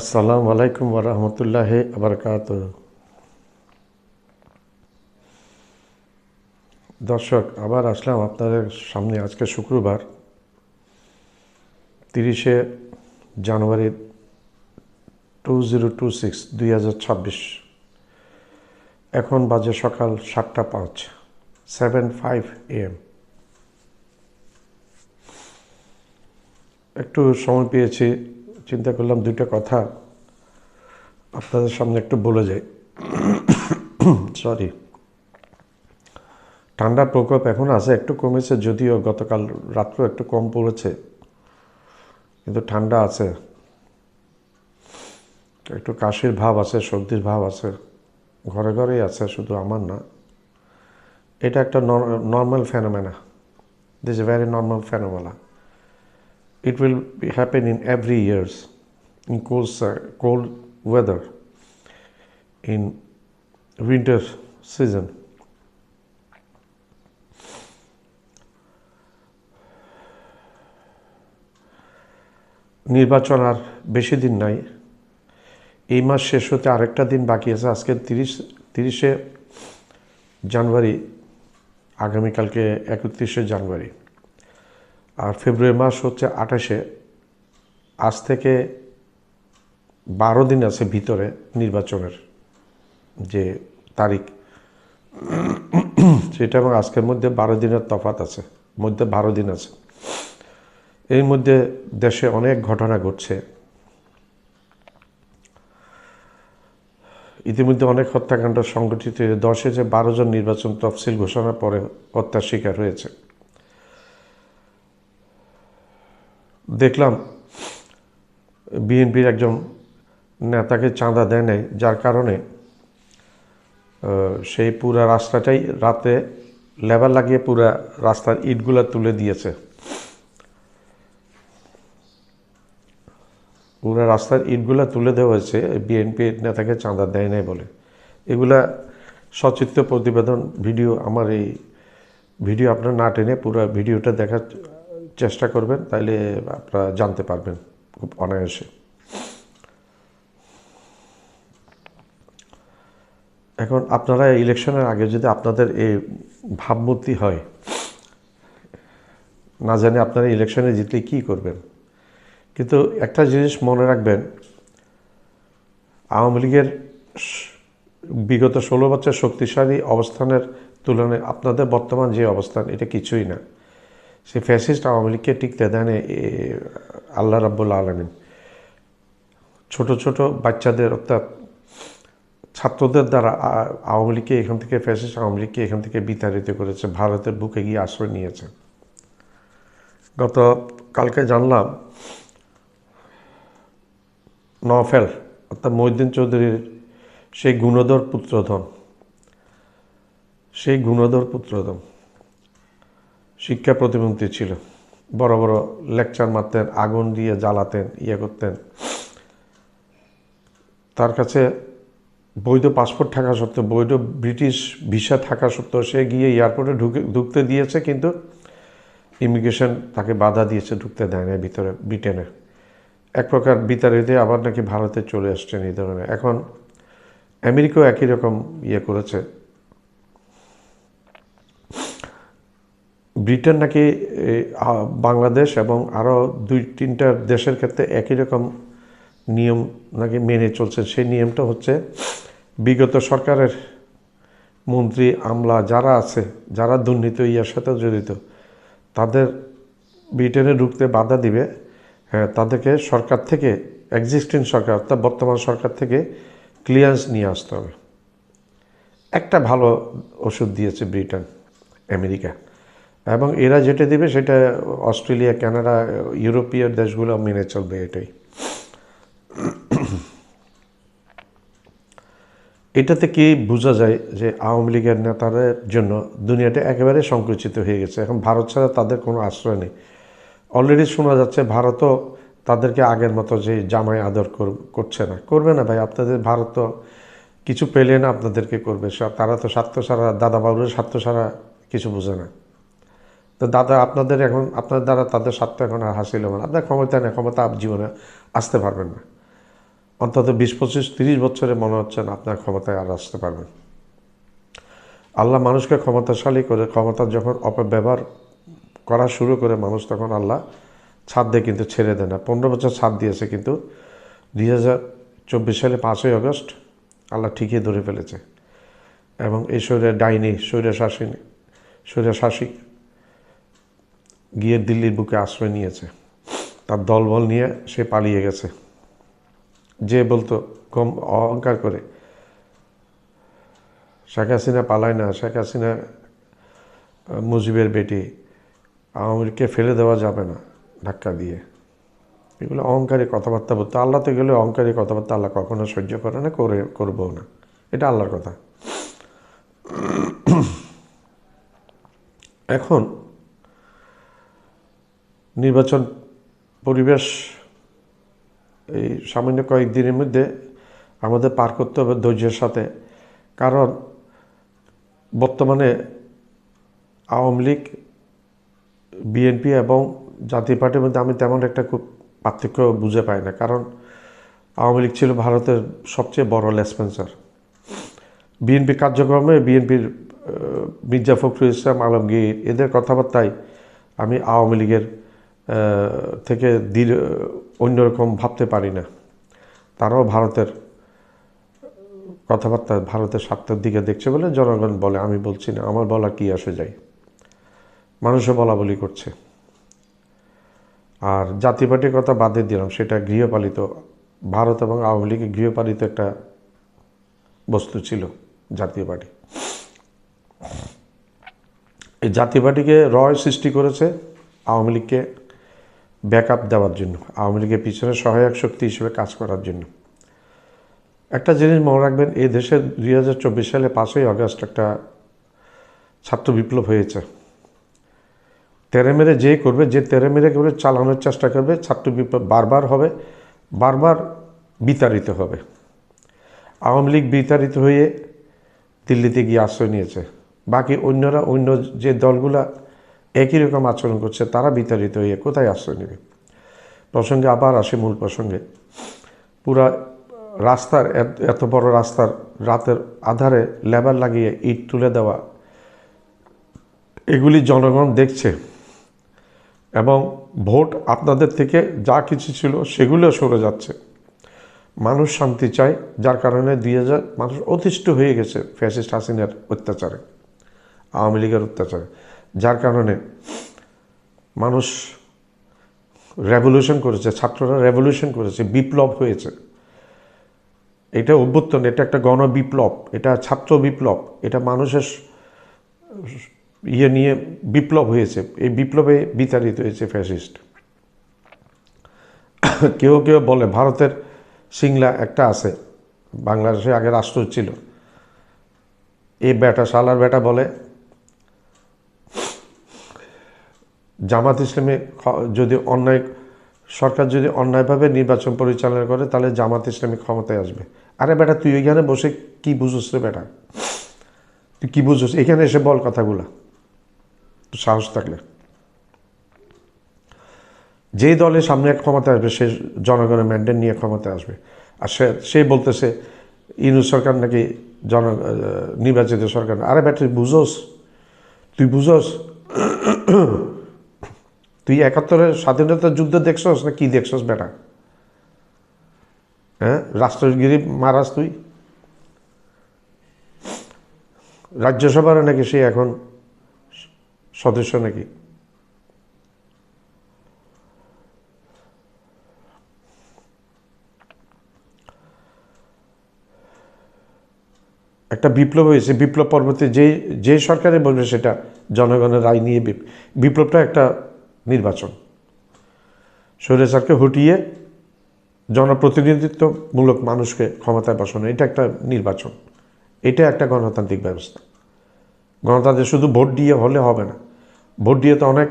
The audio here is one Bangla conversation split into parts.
আসসালামু আলাইকুম ওয়া রাহমাতুল্লাহি ওয়া বারাকাতুহু। দর্শক, আবার আসলাম আপনাদের সামনে। আজকে শুক্রবার 30শে জানুয়ারি 2026। এখন বাজে সকাল 7:05, 7:05 AM। একটু সময় পেয়েছি, চিন্তা করলাম দুইটা কথা আপনাদের সামনে একটু বলে যাই। সরি, ঠান্ডার প্রকোপ এখন আছে, একটু কমেছে, যদিও গতকাল রাত্রে একটু কম পড়েছে, কিন্তু ঠান্ডা আছে। একটু কাশির ভাব আছে, সর্দির ভাব আছে, ঘরে ঘরেই আছে, শুধু আমার না। এটা একটা normal phenomena. This a very normal phenomena. It will happen in every years in cold weather, in winter season. নির্বাচন আর বেশি দিন নাই। এই মাস শেষ হতে আরেকটা দিন বাকি আছে। আজকে 30শে জানুয়ারি, আগামীকালকে 31শে জানুয়ারি। আর ফেব্রুয়ারি মাস হচ্ছে 28-এ। আজ থেকে 12 দিন আছে ভিতরে নির্বাচনের যে তারিখ, সেটা এবং আজকের মধ্যে 12 দিনের তফাৎ আছে, মধ্যে 12 দিন আছে। এর মধ্যে দেশে অনেক ঘটনা ঘটছে। ইতিমধ্যে অনেক হত্যাকাণ্ড সংঘটিত হয়ে 10-এ যে 12 জন নির্বাচন তফসিল ঘোষণার পরে হত্যার শিকার হয়েছে। দেখলাম বিএনপির একজন নেতাকে চাঁদা দেয় নাই, যার কারণে সেই পুরা রাস্তাটাই রাতে লেবার লাগিয়ে পুরা রাস্তার ইটগুলা তুলে দিয়েছে। পুরা রাস্তার ইটগুলা তুলে দেওয়া হয়েছে বিএনপির নেতাকে চাঁদা দেয় নাই বলে। এগুলা সচিত্র প্রতিবেদন ভিডিও, আমার এই ভিডিও আপনারা না টেনে পুরো ভিডিওটা দেখার চেষ্টা করবেন, তাইলে আপনারা জানতে পারবেন খুব অনায়াসে। এখন আপনারা ইলেকশনের আগে যদি আপনাদের এই ভাবমূর্তি হয়, না জানি আপনারা ইলেকশনে জিতলে কী করবেন, কিন্তু একটা জিনিস মনে রাখবেন, আওয়ামী লীগের বিগত 16 বছর শক্তিশালী অবস্থানের তুলনায় আপনাদের বর্তমান যে অবস্থান, এটা কিছুই না। সে ফ্যাসিস্ট আওয়ামী লীগকে টিকতে দেন আল্লাহ রাব্বুল আলামিন। ছোট ছোট বাচ্চাদের, অর্থাৎ ছাত্রদের দ্বারা আওয়ামী লীগকে এখান থেকে, ফ্যাসিস্ট আওয়ামী লীগকে এখান থেকে বিতাড়িত করেছে, ভারতের বুকে গিয়ে আশ্রয় নিয়েছে। গত কালকে জানলাম নওফেল, অর্থাৎ মহিউদ্দিন চৌধুরীর সেই গুণধর পুত্রধন শিক্ষা প্রতিমন্ত্রী ছিল। বড় বড় লেকচার মারতেন, আগুন দিয়ে জ্বালাতেন, করতেন। তার কাছে বৈধ পাসপোর্ট থাকা সত্ত্বেও, বৈধ ব্রিটিশ ভিসা থাকা সত্ত্বেও সে গিয়ে এয়ারপোর্টে ঢুকতে দিয়েছে, কিন্তু ইমিগ্রেশন তাকে বাধা দিয়েছে, ঢুকতে দেয় না ভিতরে ব্রিটেনে। এক প্রকার বিতাড়িত, আবার নাকি ভারতে চলে আসছেন এই ধরনের। এখন আমেরিকাও একই রকম করেছে। ব্রিটেন নাকি বাংলাদেশ এবং আরও 2-3টা দেশের ক্ষেত্রে একই রকম নিয়ম নাকি মেনে চলছে। সেই নিয়মটা হচ্ছে, বিগত সরকারের মন্ত্রী আমলা যারা আছে, যারা দুর্নীতি সাথে জড়িত, তাদের ব্রিটেনে ঢুকতে বাধা দিবে। হ্যাঁ, তাদেরকে সরকার থেকে, এক্সিস্টিং সরকার অর্থাৎ বর্তমান সরকার থেকে ক্লিয়ারেন্স নিয়ে আসতে হবে। একটা ভালো ওষুধ দিয়েছে ব্রিটেন, আমেরিকা, এবং এরা যেটা দিবে সেটা অস্ট্রেলিয়া, কানাডা, ইউরোপীয় দেশগুলো মেনে চলবে। এটাই, এটাতে কি বোঝা যায় যে আওয়ামী লীগের নেতাদের জন্য দুনিয়াটা একেবারে সংকুচিত হয়ে গেছে। এখন ভারত ছাড়া তাদের কোনো আশ্রয় নেই। অলরেডি শোনা যাচ্ছে ভারতও তাদেরকে আগের মতো যে জামাই আদর করছে না, করবে না ভাই। আপনাদের ভারত তো কিছু পেলে না আপনাদেরকে করবে, তারা তো স্বার্থ ছাড়া, দাদা বাবুর স্বার্থ ছাড়া কিছু বোঝে না। তো দাদা, আপনাদের এখন, আপনার দ্বারা তাদের স্বার্থ এখন আর হাসিল হবে না। আপনার ক্ষমতা নেই, ক্ষমতা জীবনে আসতে পারবেন না। অন্তত 20-25-30 বছরে মনে হচ্ছে না আপনার ক্ষমতায় আর আসতে পারবেন। আল্লাহ মানুষকে ক্ষমতাশালী করে, ক্ষমতা যখন অপব্যবহার করা শুরু করে মানুষ, তখন আল্লাহ ছাদ দিয়ে কিন্তু ছেড়ে দেয় না। 15 বছর ছাদ দিয়েছে, কিন্তু 2024 সালে 5ই আগস্ট আল্লাহ ঠিকই ধরে ফেলেছে। এবং এই ডাইনি স্বৈরশাসী গিয়ে দিল্লির বুকে আশ্রয় নিয়েছে, তার দলবল নিয়ে সে পালিয়ে গেছে। যে বলতো অহংকার করে শেখ হাসিনা পালায় না, শেখ হাসিনা মুজিবের বেটি, আওয়ামী লীগকে ফেলে দেওয়া যাবে না ধাক্কা দিয়ে, এগুলো অহংকারী কথাবার্তা বলতো। আল্লাহ তো গেলে অহংকারী কথাবার্তা আল্লাহ কখনো সহ্য করে না, করবো না, এটা আল্লাহর কথা। এখন নির্বাচন পরিবেশ এই সামান্য কয়েকদিনের মধ্যে আমাদের পার করতে হবে ধৈর্যের সাথে। কারণ বর্তমানে আওয়ামী লীগ, বিএনপি এবং জাতীয় পার্টির মধ্যে আমি তেমন একটা খুব পার্থক্য বুঝে পাই না। কারণ আওয়ামী লীগ ছিল ভারতের সবচেয়ে বড় লেসপেন্সার। বিএনপি কার্যক্রমে বিএনপির মির্জা ফখরুল ইসলাম আলমগীর এদের কথাবার্তায় আমি আওয়ামী লীগের থেকে অন্যরকম ভাবতে পারি না। তারাও ভারতের কথাবার্তা ভারতের স্বার্থের দিকে দেখছে বলে জনগণ বলে, আমি বলছি না, আমার বলা কি আসে যায়, মানুষও বলা বলি করছে। আর জাতীয় পার্টির কথা বাদে দিলাম, সেটা গৃহপালিত, ভারত এবং আওয়ামী লীগের গৃহপালিত একটা বস্তু ছিল জাতীয় পার্টি। এই জাতীয় পার্টিকে সৃষ্টি করেছে আওয়ামী লীগকে ব্যাকআপ দেওয়ার জন্য, আওয়ামী লীগের পিছনে সহায়ক শক্তি হিসেবে কাজ করার জন্য। একটা জিনিস মনে রাখবেন, এই দেশে 2024 সালে 5ই আগস্ট একটা ছাত্র বিপ্লব হয়েছে। তেরে মেরে যে করবে, যে তেরে মেরে করে চালানোর চেষ্টা করবে, ছাত্র বিপ্লব বারবার হবে, বারবার বিতাড়িত হবে। আওয়ামী লীগ বিতাড়িত হয়ে দিল্লিতে গিয়ে আশ্রয় নিয়েছে, বাকি অন্য যে দলগুলা একই রকম আচরণ করছে তারা বিতাড়িত হয়ে কোথায় আশ্রয় নেবে। প্রসঙ্গে আবার আসে মূল প্রসঙ্গে। পুরা রাস্তার এত বড় রাস্তার রাতের আধারে লেবার লাগিয়ে ইট তুলে দেওয়া, এগুলি জনগণ দেখছে। এবং ভোট আপনাদের থেকে যা কিছু ছিল সেগুলো সরে যাচ্ছে। মানুষ শান্তি চায়, যার কারণে 2000 মানুষ অতিষ্ঠ হয়ে গেছে ফ্যাসিস্ট হাসিনার অত্যাচারে, আওয়ামী লীগের অত্যাচারে, যার কারণে মানুষ রেভলিউশন করেছে, ছাত্ররা রেভলিউশন করেছে, বিপ্লব হয়েছে। এটা অভ্যুত্থান, এটা একটা গণবিপ্লব, এটা ছাত্র বিপ্লব, এটা মানুষের নিয়ে বিপ্লব হয়েছে। এই বিপ্লবে বিতাড়িত হয়েছে ফ্যাসিস্ট। কেউ কেউ বলে ভারতের সিংলা একটা আছে, বাংলাদেশে আগে রাষ্ট্র ছিল, এই শালার বেটা বলে জামাত ইসলামী যদি সরকার যদি অন্যায়ভাবে নির্বাচন পরিচালনা করে তাহলে জামাত ইসলামী ক্ষমতায় আসবে। আরে বেটা, তুই ওইখানে বসে কি বুঝোস রে বেটা, তুই কি বুঝোস? এখানে এসে বল কথাগুলা, তো সাহস থাকলে। যেই দলের সামনে ক্ষমতায় আসবে সে জনগণের ম্যান্ডেট নিয়ে ক্ষমতায় আসবে। আর সে বলতেছে ইউনূস সরকার নাকি নির্বাচিত সরকার। আরে বেটা, তুই বুঝোস? তুই 71-এর স্বাধীনতার যুদ্ধ দেখছস না কি দেখছস বেটা? হ্যাঁ, রাষ্ট্রগিরি মারাস তুই। রাজ্যসভার নাকি সে এখন সদস্য নাকি। একটা বিপ্লব হয়েছে, বিপ্লব পরবর্তী যে সরকারে বলবে সেটা জনগণের রায় নিয়ে বিপ্লবটা একটা নির্বাচন। স্বৈরাচারকে হটিয়ে জনপ্রতিনিধিত্বমূলক মানুষকে ক্ষমতায় বসানো, এটা একটা নির্বাচন, এটা একটা গণতান্ত্রিক ব্যবস্থা। গণতান্ত্রিক শুধু ভোট দিয়ে হলে হবে না, ভোট দিয়ে তো অনেক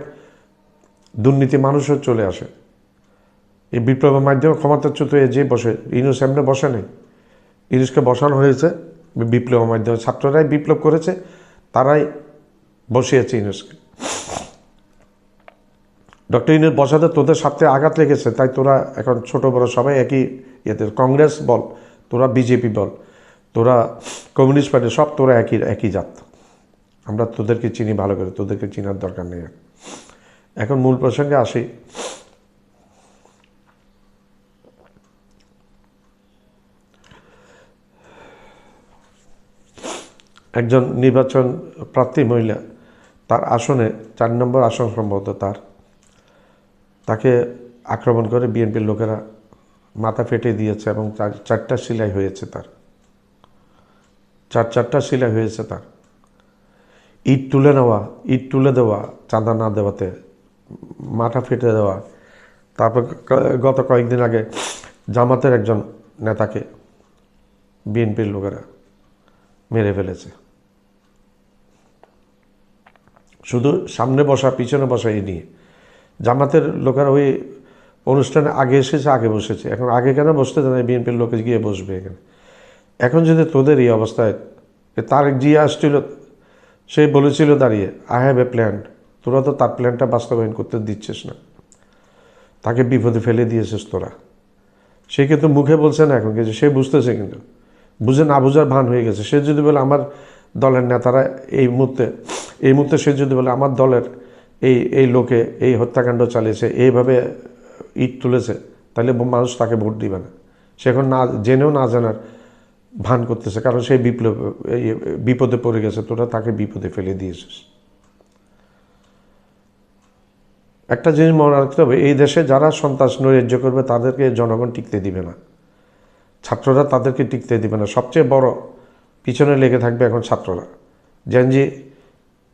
দুর্নীতি মানুষও চলে আসে। এই বিপ্লবের মাধ্যমে ক্ষমতাচ্যুত হয়ে যে বসে, ইউনূস এমনি বসে নেই, ইউনূসকে বসানো হয়েছে বিপ্লবের মাধ্যমে। ছাত্ররাই বিপ্লব করেছে, তারাই বসিয়েছে ইউনূসকে। ডক্টর ইউনূস বসাতে তোদের সাথে আঘাত লেগেছে, তাই তোরা এখন ছোট বড় সবাই একই ইয়েতে, কংগ্রেস বল, তোরা বিজেপি বল, তোরা কমিউনিস্ট পার্টি, সব তোরা একই জাত। আমরা তোদেরকে চিনি ভালো করে, তোদেরকে চিনার দরকার নেই। এখন মূল প্রসঙ্গে আসি। একজন নির্বাচন প্রার্থী মহিলা, তার আসনে 4 নম্বর আসন সম্ভবত তাকে আক্রমণ করে বিএনপির লোকেরা মাথা ফেটে দিয়েছে এবং 4টা সেলাই হয়েছে তার, 4টা সেলাই হয়েছে তার। ইট তুলে দেওয়া, চাঁদা না দেওয়াতে মাথা ফেটে দেওয়া। তারপর গত কয়েকদিন আগে জামাতের একজন নেতাকে বিএনপির লোকেরা মেরে ফেলেছে। শুধু সামনে বসা পিছনে বসা এই নিয়ে জামাতের লোকেরা ওই অনুষ্ঠানে আগে এসেছে, আগে বসেছে। এখন আগে কেন বসতে দেয় না, বিএনপির লোকে গিয়ে বসবে এখানে। এখন যদি তোদের এই অবস্থায়, তারেক জিয়া আসছিল, সে বলেছিল দাঁড়িয়ে, আই হ্যাভ এ প্ল্যান, তোরা তো তার প্ল্যানটা বাস্তবায়ন করতে দিচ্ছিস না, তাকে বিপদে ফেলে দিয়েছিস তোরা। সে কিন্তু মুখে বলছে না এখন, কিন্তু সে বুঝতেছে, কিন্তু বুঝে না বুঝার ভান হয়ে গেছে। সে যদি বলে আমার দলের নেতারা এই মুহূর্তে সে যদি বলে আমার দলের এই লোকে এই হত্যাকাণ্ড চালিয়েছে, এইভাবে ইট তুলেছে, তাহলে মানুষ তাকে ভোট দিবে না। সে এখন না জেনেও না জানার ভান করতেছে, কারণ সেই বিপদে পড়ে গেছে, তোরা তাকে বিপদে ফেলে দিয়েছিস। একটা জিনিস মনে রাখতে হবে, এই দেশে যারা সন্ত্রাস নৈরাজ্য করবে তাদেরকে জনগণ টিকতে দিবে না, ছাত্ররা তাদেরকে টিকতে দিবে না। সবচেয়ে বড় পিছনে লেগে থাকবে এখন ছাত্ররা। Gen-Z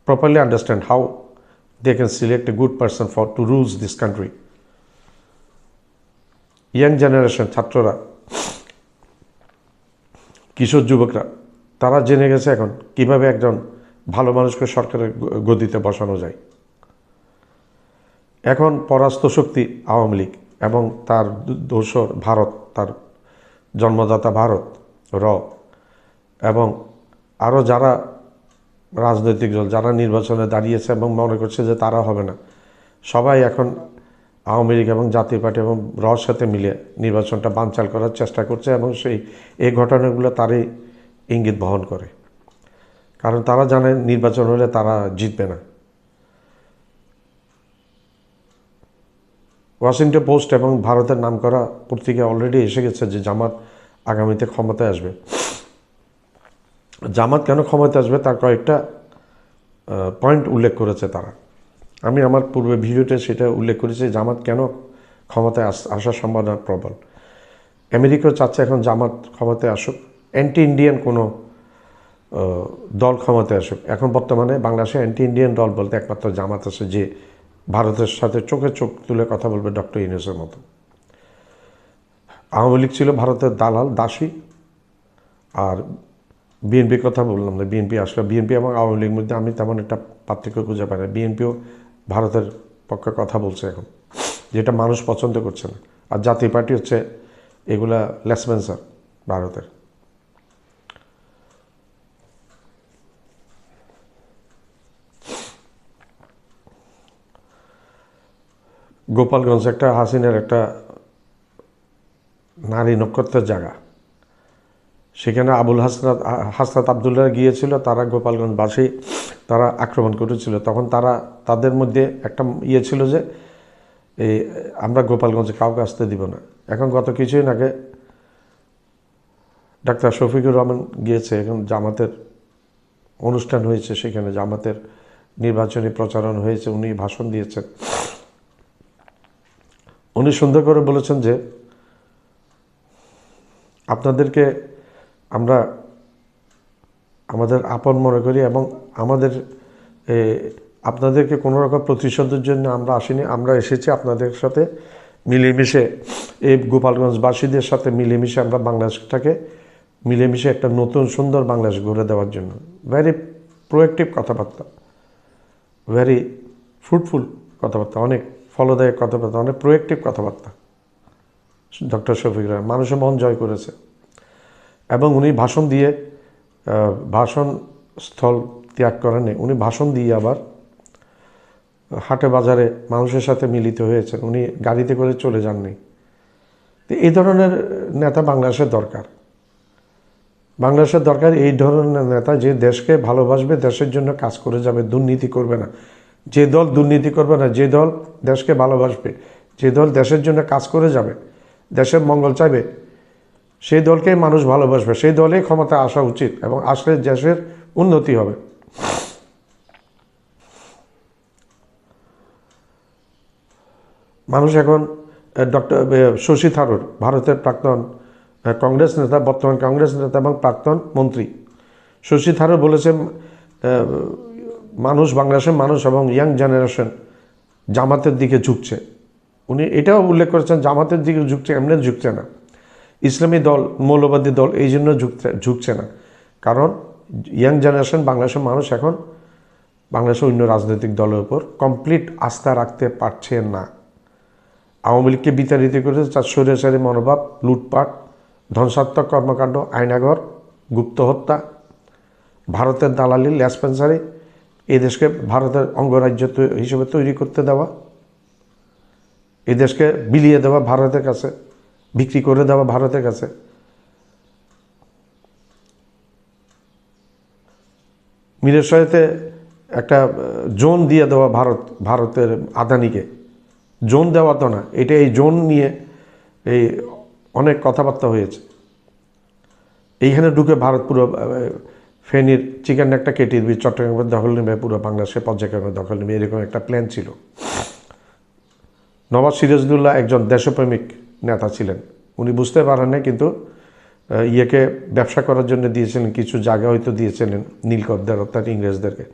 properly understand how they can select a good person to rule this country. Young generation, ছাত্ররা, কিশোর যুবকরা, তারা জেনে গেছে এখন কিভাবে একজন ভালো মানুষকে সরকারের গদিতে বসানো যায়। এখন পরাস্ত শক্তি আওয়ামী লীগ এবং তার দোসর ভারত, তার জন্মদাতা ভারত এবং আরও যারা রাজনৈতিক দল যারা নির্বাচনে দাঁড়িয়েছে এবং মনে করছে যে তারা হবে না, সবাই এখন আওয়ামী লীগ এবং জাতীয় পার্টি এবং রর সাথে মিলে নির্বাচনটা বানচাল করার চেষ্টা করছে এবং এই ঘটনাগুলো তারই ইঙ্গিত বহন করে। কারণ তারা জানে নির্বাচন হলে তারা জিতবে না। ওয়াশিংটন পোস্ট এবং ভারতের নামকরা পত্রিকা অলরেডি এসে গেছে যে জামাত আগামীতে ক্ষমতায় আসবে। জামাত কেন ক্ষমতায় আসবে তার কয়েকটা পয়েন্ট উল্লেখ করেছে তারা। আমি আমার পূর্বে ভিডিওতে সেটা উল্লেখ করেছি, জামাত কেন ক্ষমতায় আসার সম্ভাবনা প্রবল। আমেরিকাও চাচ্ছে এখন জামাত ক্ষমতায় আসুক, অ্যান্টি ইন্ডিয়ান কোনো দল ক্ষমতায় আসুক। এখন বর্তমানে বাংলাদেশে অ্যান্টি ইন্ডিয়ান দল বলতে একমাত্র জামাত আছে, যে ভারতের সাথে চোখে চোখ তুলে কথা বলবে ডক্টর ইউনূসের মতো। আওয়ামী লীগ ছিল ভারতের দালাল দাসী। আর বিএনপির কথা বললাম না, বিএনপি আসলে বিএনপি এবং আওয়ামী লীগের মধ্যে আমি তেমন একটা পার্থক্য খুঁজে পাই না। বিএনপিও ভারতের পক্ষে কথা বলছে এখন, যেটা মানুষ পছন্দ করছে না। আর জাতীয় পার্টি হচ্ছে এগুলা লেসপেন্সার ভারতের। গোপালগঞ্জ একটা হাসিনার একটা নারী নক্ষত্রের জায়গা, সেখানে আবুল হাসনাত আবদুল্লাহ গিয়েছিল, তারা গোপালগঞ্জবাসী তারা আক্রমণ করেছিল। তখন তাদের মধ্যে একটা ইয়ে ছিল যে আমরা গোপালগঞ্জে কাউকে আসতে দিব না। এখন গত কিছুদিন আগে ডাক্তার শফিকুর রহমান গিয়েছে, এখন জামাতের অনুষ্ঠান হয়েছে, সেখানে জামাতের নির্বাচনী প্রচারণ হয়েছে, উনি ভাষণ দিয়েছেন। উনি সুন্দর করে বলেছেন যে আপনাদেরকে আমরা আমাদের আপন মনে করি এবং আপনাদেরকে কোনো রকম প্রতিশোধের জন্য আমরা আসিনি, আমরা এসেছি আপনাদের সাথে মিলেমিশে, এই গোপালগঞ্জবাসীদের সাথে মিলেমিশে আমরা বাংলাদেশটাকে মিলেমিশে একটা নতুন সুন্দর বাংলাদেশ গড়ে দেওয়ার জন্য। ভেরি প্রোয়েক্টিভ কথাবার্তা, ভেরি ফ্রুটফুল কথাবার্তা, অনেক ফলদায়ক কথাবার্তা, অনেক প্রোয়েক্টিভ কথাবার্তা ডক্টর শফিকুর রহমান। মানুষের মন জয় করেছে এবং উনি ভাষণ দিয়ে ভাষণ স্থল ত্যাগ করেননি, উনি ভাষণ দিয়ে আবার হাটে বাজারে মানুষের সাথে মিলিত হয়েছেন, উনি গাড়িতে করে চলে যাননি। তো এই ধরনের নেতা বাংলাদেশের দরকার। বাংলাদেশের দরকার এই ধরনের নেতা, যে দেশকে ভালোবাসবে, দেশের জন্য কাজ করে যাবে, দুর্নীতি করবে না। যে দল দুর্নীতি করবে না, যে দল দেশকে ভালোবাসবে, যে দল দেশের জন্য কাজ করে যাবে, দেশের মঙ্গল চাইবে, সেই দলকেই মানুষ ভালোবাসবে, সেই দলেই ক্ষমতায় আসা উচিত, এবং আসলে দেশের উন্নতি হবে। মানুষ এখন ডক্টর শশী থারুর, ভারতের প্রাক্তন কংগ্রেস নেতা, বর্তমান কংগ্রেস নেতা এবং প্রাক্তন মন্ত্রী শশী থারুর বলেছেন, মানুষ, বাংলাদেশের মানুষ এবং ইয়াং জেনারেশন জামাতের দিকে ঝুঁকছে। উনি এটাও উল্লেখ করেছেন, জামাতের দিকে ঝুঁকছে, এমনি ঝুঁকছে না, ইসলামী দল, মৌলবাদী দল এই জন্য ঝুঁকছে না, কারণ ইয়াং জেনারেশন, বাংলাদেশের মানুষ এখন বাংলাদেশের অন্য রাজনৈতিক দলের উপর কমপ্লিট আস্থা রাখতে পারছে না। আওয়ামী লীগকে বিতাড়িত করেছে তার স্বৈরাচারী মনোভাব, লুটপাট, ধ্বংসাত্মক কর্মকাণ্ড, আয়নাঘর, গুপ্ত হত্যা, ভারতের দালালি, ল্যাসপেন্সারি, এই দেশকে ভারতের অঙ্গরাজ্য হিসেবে তৈরি করতে দেওয়া, এই দেশকে বিলিয়ে দেওয়া ভারতের কাছে, বিক্রি করে দেওয়া ভারতের কাছে। মিরেশাইতে একটা জোন দিয়ে দেওয়া ভারতের আদানিকে, জোন দেওয়া তো না, এটা এই জোন নিয়ে এই অনেক কথাবার্তা হয়েছে। এইখানে ঢুকে ভারত পুরো ফেনীর চিকেন একটা কেটির বীজ চট্টগ্রামের দখল নেবে, পুরো বাংলাদেশের পর্যায়ক্রমে দখল নেবে, এরকম একটা প্ল্যান ছিল। নওয়াজ সিরাজউদ্দৌলা একজন দেশপ্রেমিক নেতা ছিলেন, উনি বুঝতে পারেন না, কিন্তু ইয়েকে ব্যবসা করার জন্য দিয়েছিলেন, কিছু জায়গা হয়তো দিয়েছিলেন নীলকরদের অর্থাৎ ইংরেজদেরকে।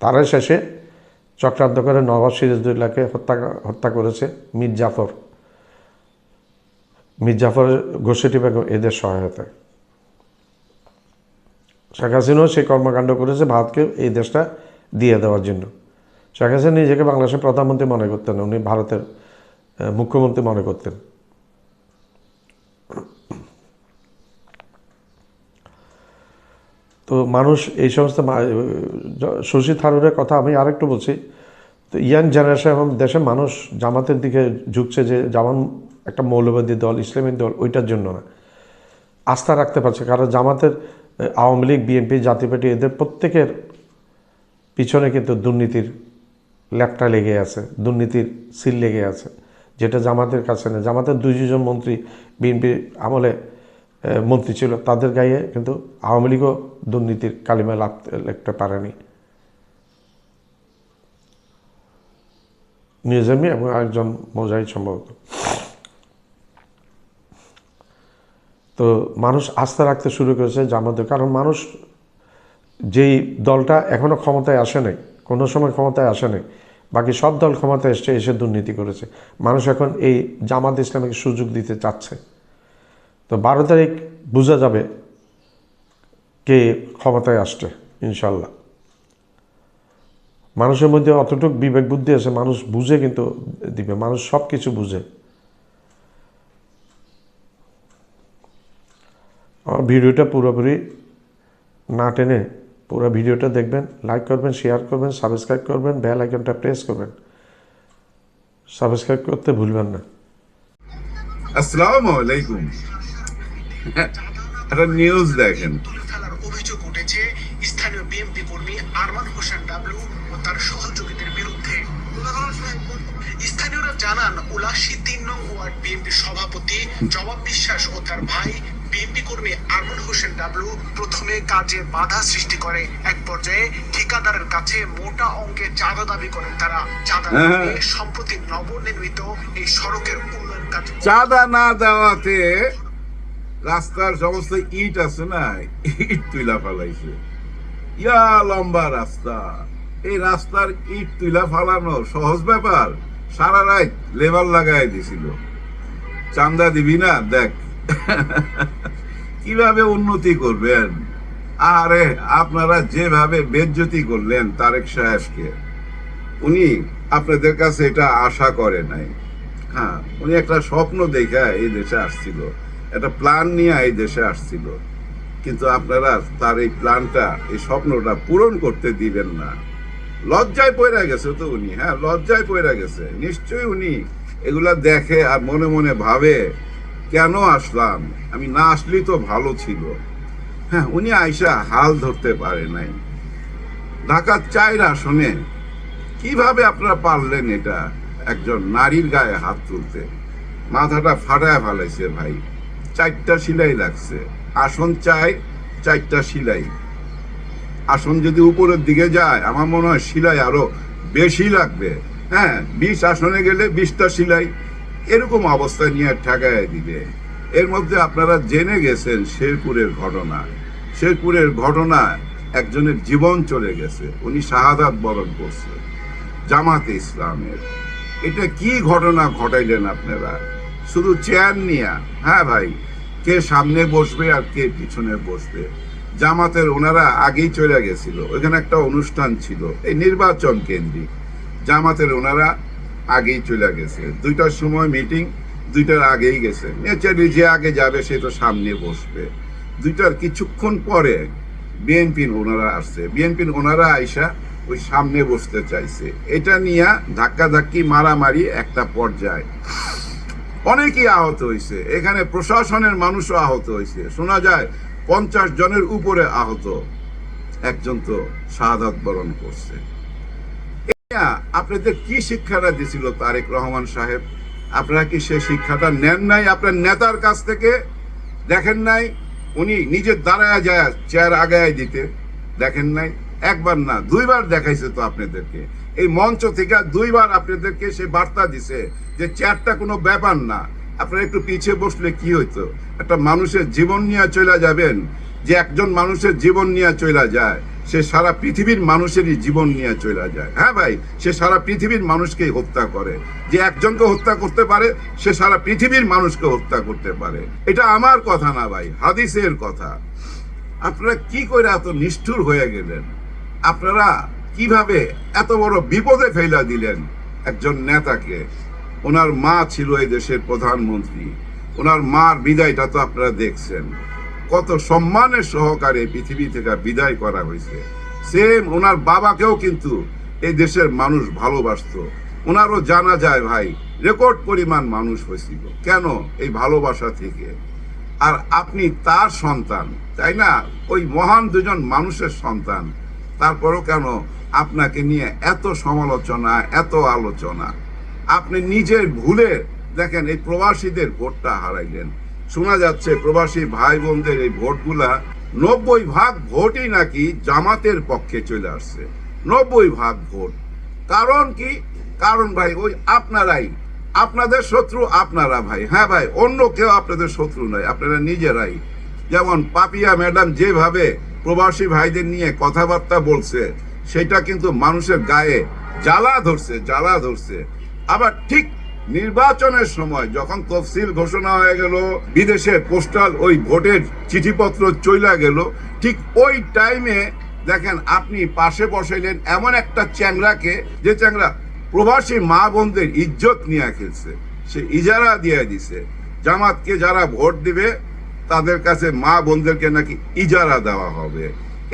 তারা শেষে চক্রান্ত করে নওয়াজ সিরাজউদ্দৌলাকে হত্যা করেছে মীর জাফরের ঘোষেটি বেগম এদের সহায়তায়। শেখ হাসিনাও সেই কর্মকাণ্ড করেছে ভারতকে এই দেশটা দিয়ে দেওয়ার জন্য। শেখ হাসিনা নিজেকে বাংলাদেশের প্রধানমন্ত্রী মনে করতেন না, উনি ভারতের মুখ্যমন্ত্রী মনে করতেন। তো মানুষ এই সমস্ত, শশী থারুরের কথা আমি আরেকটু বলছি। তো ইয়াং জেনারেশন এবং দেশের মানুষ জামাতের দিকে ঝুঁকছে, যে জামান একটা মৌলবাদী দল, ইসলামিক দল, ওইটার জন্য না, আস্থা রাখতে পারছে। কারণ জামাতের, আওয়ামী লীগ, বিএনপি, জাতীয় পার্টি, এদের প্রত্যেকের পিছনে কিন্তু দুর্নীতির ল্যাপটা লেগে আছে, দুর্নীতির সিল লেগে আছে, যেটা জামাতের কাছে নেই। জামাতের 2জন মন্ত্রী বিএনপি আমলে মন্ত্রী ছিল, তাদের গায়ে কিন্তু আওয়ামী লীগও দুর্নীতির কালিমা লিখতে পারেনি। নিজামী এবং আরেকজন মোজাহিদ সম্ভবত। তো মানুষ আস্থা রাখতে শুরু করেছে জামাতে, কারণ মানুষ, যেই দলটা এখনও ক্ষমতায় আসে নাই, কোনো সময় ক্ষমতায় আসে নাই, বাকি সব দল ক্ষমতায় এসছে, এসে দুর্নীতি করেছে, মানুষ এখন এই জামাত ইসলামীকে সুযোগ দিতে চাচ্ছে। তো 12 তারিখ বোঝা যাবে কে ক্ষমতায় আসছে ইনশাল্লাহ। মানুষের মধ্যে অতটুকু বিবেক বুদ্ধি আছে, মানুষ বুঝে কিন্তু দিবে, মানুষ সব কিছু বুঝে। আমার ভিডিওটা পুরোপুরি না টেনে পুরো ভিডিওটা দেখবেন, লাইক করবেন, শেয়ার করবেন, সাবস্ক্রাইব করবেন, বেল আইকনটা প্রেস করবেন, সাবস্ক্রাইব করতে ভুলবেন না। আসসালামু আলাইকুম। একটা নিউজ দেখেন। অভিযোগ উঠেছে স্থানীয় বিএনপি কর্মী আরমান হোসেন ডাবলু ও তার সহযোগীদের বিরুদ্ধে। স্থানীয়রা জানান, উলাশী 3 নং ওয়ার্ড বিএনপি সভাপতি জবাব বিশ্বাস ও তার ভাই বিএনপি কর্মী আরমান হোসেন ডাবলু প্রথমে কাজে বাধা সৃষ্টি করে। এক পর্যায়ে ঠিকাদারের কাছে মোটা অঙ্কের চাঁদা দাবি করেন তারা। চাঁদা নিয়ে সম্প্রতি নবনির্মিত এই সড়কের উন্নয়ন কাজ চাঁদা না দেওয়াতে রাস্তার সমস্ত ইট আছে না, ইট তুইলা ফেলাইছে। ইয়া লম্বা রাস্তা, এই রাস্তার ইট তুইলা ফালানো সহজ ব্যাপার? সারা রাত লেবার লাগাই দিছিল। চাঁদা দিবি না, দেখ কিভাবে উন্নতি করবেন। আরে আপনারা যেভাবে বেজ্জতি করলেন তারেক সাহেবকে, উনি আপনাদের কাছে এটা আশা করে নাই। হ্যাঁ, উনি একটা স্বপ্ন দেখে এই দেশে আসছিল, একটা প্ল্যান নিয়ে এই দেশে আসছিল, কিন্তু আপনারা তার এই প্ল্যানটা, এই স্বপ্নটা পূরণ করতে দিবেন না। লজ্জায় পড়ে গেছে তো উনি, হ্যাঁ লজ্জায় পড়ে গেছে নিশ্চয়ই। উনি এগুলা দেখে আর মনে মনে ভাবে কেন আসলাম, আমি না আসলেই তো ভালো ছিল। হ্যাঁ, উনি আইসা হাল ধরতে পারে নাই। ঢাকার 4 আসনে কিভাবে আপনারা পারলেন এটা একজন নারীর গায়ে হাত তুলতে? মাথাটা ফাটায় ফেলাইছে ভাই। 4টা সিলাই লাগছে, আসন চাই 4টা সিলাই। আসন যদি উপরের দিকে যায় আমার মনে হয় সিলাই আরো বেশি লাগবে। হ্যাঁ, 20 আসনে গেলে 20টা সিলাই, এরকম অবস্থা নিয়ে ঠেকায় দিবে। এর মধ্যে আপনারা জেনে গেছেন শেরপুরের ঘটনা। শেরপুরের ঘটনা, একজনের জীবন চলে গেছে, উনি শাহাদাত বরণ করছে জামাতে ইসলামের। এটা কি ঘটনা ঘটাইলেন আপনারা শুধু চেয়ার নিয়ে? হ্যাঁ ভাই, কে সামনে বসবে আর কে পিছনে বসবে? জামাতের ওনারা আগেই চলে গেছিল, ওইখানে একটা অনুষ্ঠান ছিল এই নির্বাচন কেন্দ্রিক। জামাতের ওনারা আগেই চলে গেছে, 2টার সময় মিটিং, 2টার আগেই গেছে। নেচারি যে আগে যাবে সে তো সামনে বসবে। 2টার কিছুক্ষণ পরে বিএনপির ওনারা আসছে, বিএনপির ওনারা আইসা ওই সামনে বসতে চাইছে। এটা নিয়ে ধাক্কাধাক্কি মারামারি একটা পর্যায়ে অনেকেই আহত হয়েছে, এখানে প্রশাসনের মানুষও আহত হয়েছে, শোনা যায় 50 জনের উপরে আহত। একজন তো শাহাদাত বরণ করছে। আপনাদের কি শিক্ষাটা দিছিল তারেক রহমান সাহেব? আপনারা কি সে শিক্ষাটা নেন নাই আপনার নেতার কাছ থেকে? দেখেন নাই উনি নিজের দাঁড়ায় যায় চেয়ার আগায় দিতে? দেখেন নাই? একবার না 2বার দেখাইছে তো আপনাদেরকে। এই মঞ্চ থেকে 2বার আপনাদেরকে সে বার্তা দিছে যে চেয়ারটা কোনো ব্যাপার না, আপনারা একটু পিছিয়ে বসলে কি হইতো? একটা মানুষের জীবন নিয়ে চলে যাবেন, যে একজন মানুষের জীবন নিয়ে চলে যায় সে সারা পৃথিবীর মানুষেরই জীবন নিয়ে চলে যায়। হ্যাঁ ভাই, সে সারা পৃথিবীর মানুষকেই হত্যা করে। যে একজনকে হত্যা করতে পারে সে সারা পৃথিবীর মানুষকে হত্যা করতে পারে। এটা আমার কথা না ভাই, হাদিসের কথা। আপনারা কি করে এত নিষ্ঠুর হয়ে গেলেন? আপনারা কিভাবে এত বড় বিপদে ফেলা দিলেন একজন নেতাকে? ওনার মা ছিল এই দেশের প্রধানমন্ত্রী, ওনার মার বিদায়টা তো আপনারা দেখছেন, কত সম্মানের সহকারে পৃথিবী থেকে বিদায় করা হয়েছে। সেম ওনার বাবাকেও কিন্তু এই দেশের মানুষ ভালোবাসতো, ওনারও জানা যায় ভাই রেকর্ড পরিমাণ মানুষ হয়েছিল। কেন? এই ভালোবাসা থেকে। আর আপনি তার সন্তান, তাই না? ওই মহান 2জন মানুষের সন্তান, তারপরও কেন আপনাকে নিয়ে এত সমালোচনা, এত আলোচনা? আপনি নিজের ভুলে দেখেন এই প্রবাসীদের ভোটটা হারাইলেন। শোনা যাচ্ছে প্রবাসী ভাই বোনদের এই ভোটগুলা 90% ভোটই নাকি জামাতের পক্ষে চলে আসছে। 90% ভোট। কারণ কি? কারণ ভাই ওই আপনারাই, আপনাদের শত্রু আপনারা ভাই। হ্যাঁ ভাই, অন্য কেউ আপনাদের শত্রু নয়, আপনারা নিজেরাই। যেমন পাপিয়া ম্যাডাম যেভাবে প্রবাসী ভাইদের নিয়ে কথাবার্তা বলছে সেটা কিন্তু মানুষের গায়ে জ্বালা ধরছে, জ্বালা ধরছে। আবার ঠিক নির্বাচনের সময় যখন তফসিল ঘোষণা হয়ে গেল, বিদেশে পোস্টাল ওই ভোটের চিঠিপত্র চইলা গেল, ঠিক ওই টাইমে দেখেন আপনি পাশে বসাইলেন এমন একটা চ্যাংরাকে, যে চ্যাংরা প্রবাসী মা বোনদের ইজ্জত নিয়ে খেলছে। সে ইজারা দিয়ে দিছে জামাতকে যারা ভোট দিবে তাদের কাছে মা বোনদেরকে নাকি ইজারা দেওয়া হবে।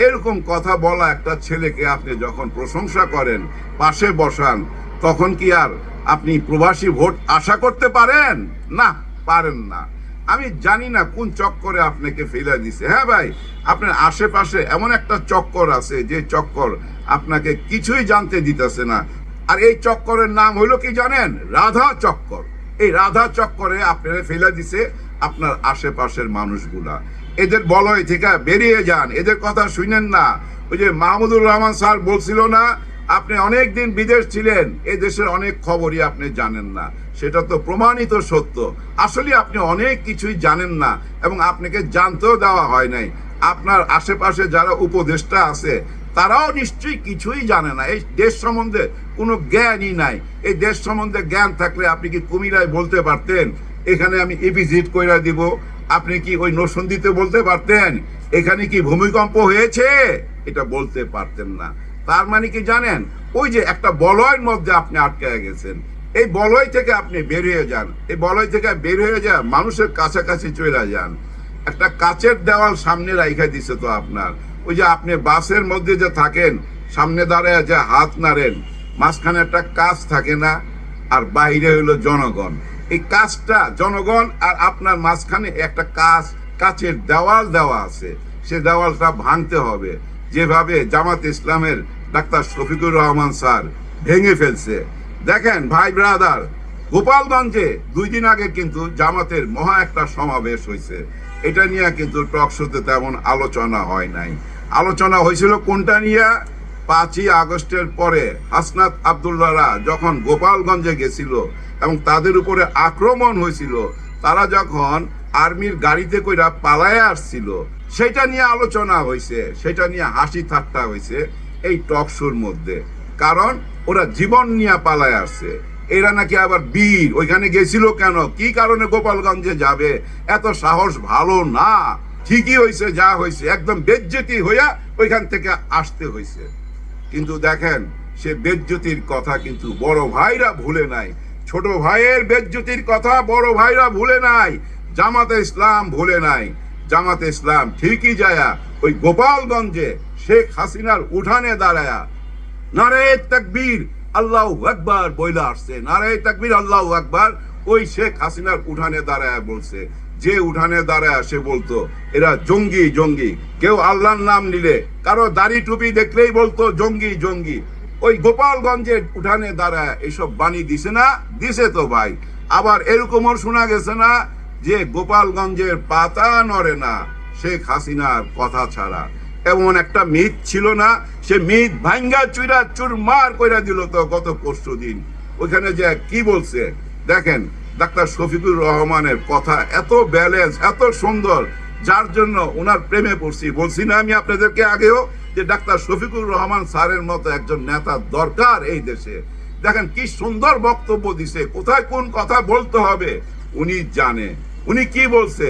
এরকম কথা বলা একটা ছেলেকে আপনি যখন প্রশংসা করেন, পাশে বসান, তখন কি আর আপনি প্রবাসী ভোট আশা করতে পারেন? না, পারেন না। আমি জানি না কোন চক্করে আপনাকে ফেলে দিছে। হ্যাঁ ভাই, আপনার আশেপাশে এমন একটা চক্কর আছে যে চক্কর আপনাকে কিছুই জানতে দিতেছে না। আর এই চক্করের নাম হলো কি জানেন? রাধা চক্কর। এই রাধা চক্করে আপনারা ফেলে দিছে আপনার আশেপাশের মানুষগুলা। এদের বলয় থেকে বেরিয়ে যান, এদের কথা শুনেন না। ওই যে মাহমুদুর রহমান স্যার বলছিল না, আপনি অনেক দিন বিদেশ ছিলেন, এই দেশের অনেক খবরই আপনি জানেন না। সেটা তো প্রমাণিত সত্য। আসলে আপনি অনেক কিছুই জানেন না এবং আপনাকে জানতেও দেওয়া হয় নাই। আপনার আশেপাশে যারা উপদেষ্টা আছে তারাও নিশ্চয়ই কিছুই জানে না, এই দেশ সম্বন্ধে কোনো জ্ঞানই নাই। এই দেশ সম্বন্ধে জ্ঞান থাকলে আপনি কি কুমিরায় বলতে পারতেন এখানে আমি ইভিজিট কইরা দিব? আপনি কি ওই নরসিংদীতে বলতে পারতেন এখানে কি ভূমিকম্প হয়েছে? এটা বলতে পারতেন না। তার মানে কি জানেন? ওই যে একটা বলয়ের মধ্যে আপনি আটকে গেছেন। এই বলয় থেকে আপনি বের হয়ে যান, এই বলয় থেকে বের হয়ে যান, মানুষের কাছাকাছি চলে যান। একটা কাচের দেওয়াল সামনে রাইখা দিছে তো আপনার। ওই যে আপনি বাসের মধ্যে যে থাকেন, সামনে দাঁড়ায় যে হাত নাড়েন, মাঝখানে একটা কাজ থাকে না, আর বাইরে হইলো জনগণ। এই কাজটা জনগণ আর আপনার মাঝখানে একটা কাচের দেওয়াল দেওয়া আছে, সে দেওয়ালটা ভাঙতে হবে, যেভাবে জামাত ইসলামের ডাক্তার শফিকুর রহমান স্যার ভেঙে ফেলছে। দেখেন ভাই ব্রাদার, গোপালগঞ্জে 2 দিন আগে কিন্তু জামাতের মহা একটা সমাবেশ হয়েছে। এটা নিয়ে কিন্তু টক শোতে তেমন আলোচনা হয় নাই। আলোচনা হয়েছিল কোনটা নিয়ে? 5ই আগস্টের পরে হাসনাত আব্দুল্লাহরা যখন গোপালগঞ্জে গেছিল এবং তাদের উপরে আক্রমণ হয়েছিল, তারা যখন আর্মির গাড়িতে কইরা পালায় আসছিল, সেটা নিয়ে আলোচনা হয়েছে, সেটা নিয়ে হাসি ঠাট্টা হয়েছে এই টক শোর মধ্যে। কারণ ওরা জীবন নিয়ে পালায় আসছে। এরা নাকি আবার বীর, ওইখানে গেছিল কেন, কি কারণে গোপালগঞ্জে যাবে? এত সাহস ভালো না। ঠিকই হয়েছে যা হয়েছে, একদম বেজ্জতি হইয়া ওইখান থেকে আসতে হয়েছে। কিন্তু দেখেন, সে বেজ্জতির কথা কিন্তু বড় ভাইরা ভুলে নাই। ছোট ভাইয়ের বেজ্জতির কথা বড় ভাইরা ভুলে নাই, জামাতে ইসলাম ভুলে নাই। জামাতে ইসলাম ঠিকই যায়া ওই গোপালগঞ্জে শেখ হাসিনার উঠানে দাঁড়ায়া নারে তাকবীর আল্লাহু আকবার বইলা আসছে। নারে তাকবীর আল্লাহু আকবার ওই শেখ হাসিনার উঠানে দাঁড়ায়া বলছে। যে উঠানে দাঁড়ায় সে বলতো এরা জঙ্গি জঙ্গি। কেউ আল্লাহর নাম নিলে, কারো দাড়ি টুপি দেখলেই বলতো জঙ্গি জঙ্গি। ওই গোপালগঞ্জের উঠানে দাঁড়ায় এসব বাণী দিছে না? দিছে তো ভাই। আবার এরকমও শোনা গেছে না যে গোপালগঞ্জের পাতা নড়ে না শেখ হাসিনার কথা ছাড়া। এমন একটা মিথ ছিল না? সে মিথ ভাঙ্গা চুরা চুরমার কইরা দিল তো গত পরশু দিন। ওইখানে যে কি বলছে দেখেন, ডাক্তার শফিকুর রহমানের কথা এত ব্যালেন্স, এত সুন্দর, যার জন্য ওনার প্রেমে পড়ছি। বলছি না আমি আপনাদেরকে আগেও যে ডাক্তার শফিকুর রহমান স্যারের মতো একজন নেতা দরকার এই দেশে। দেখেন কি সুন্দর বক্তব্য দিছে, কোথায় কোন কথা বলতে হবে উনি জানে। উনি কি বলছে?